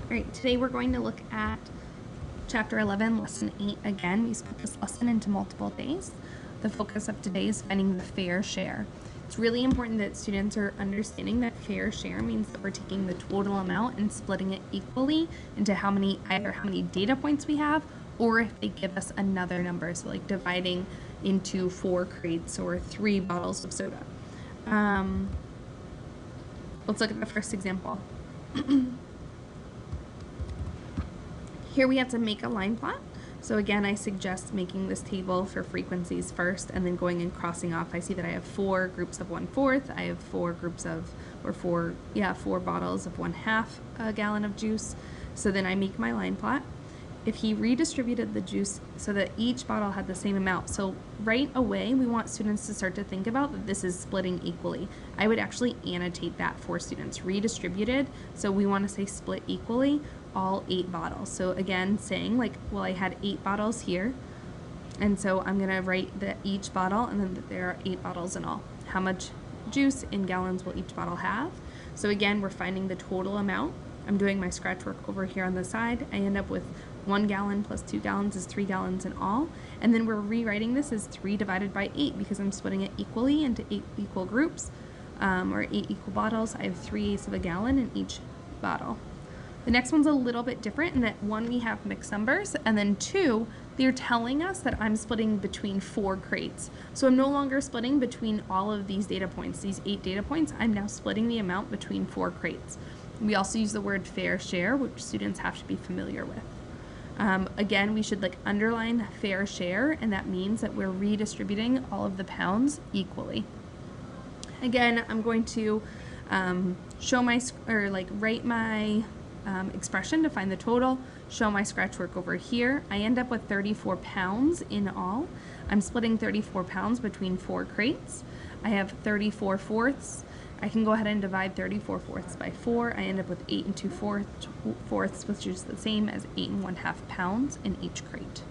All right, today we're going to look at Chapter 11, Lesson 8 again. We split this lesson into multiple days. The focus of today is finding the fair share. It's really important that students are understanding that fair share means that we're taking the total amount and splitting it equally into either how many data points we have, or if they give us another number, so like dividing into 4 crates or 3 bottles of soda. Let's look at the first example. Here we have to make a line plot. So again, I suggest making this table for frequencies first and then going and crossing off. I see that I have 4 groups of 1/4. I have 4 groups of, 4 bottles of 1/2 a gallon of juice. So then I make my line plot. If he redistributed the juice so that each bottle had the same amount, so right away we want students to start to think about that this is splitting equally. I would actually annotate that for students. Redistributed, so we want to say split equally, all 8 bottles. So again, saying like, well, I had 8 bottles here, and so I'm going to write that each bottle, and then that there are 8 bottles in all. How much juice in gallons will each bottle have? So again, we're finding the total amount. I'm doing my scratch work over here on the side. I end up with 1 gallon plus 2 gallons is 3 gallons in all. And then we're rewriting this as 3 divided by 8 because I'm splitting it equally into 8 equal groups, or 8 equal bottles. I have 3/8 of a gallon in each bottle. The next one's a little bit different in that 1, we have mixed numbers, and then 2, they're telling us that I'm splitting between 4 crates. So I'm no longer splitting between all of these data points, these 8 data points. I'm now splitting the amount between 4 crates. We also use the word fair share, which students have to be familiar with. Again, we should underline fair share, and that means that we're redistributing all of the pounds equally. Again, I'm going to show my, write my expression to find the total, show my scratch work over here. I end up with 34 pounds in all. I'm splitting 34 pounds between 4 crates. I have 34 fourths. I can go ahead and divide 34 fourths by 4. I end up with 8 2/4, which is the same as 8 1/2 pounds in each crate.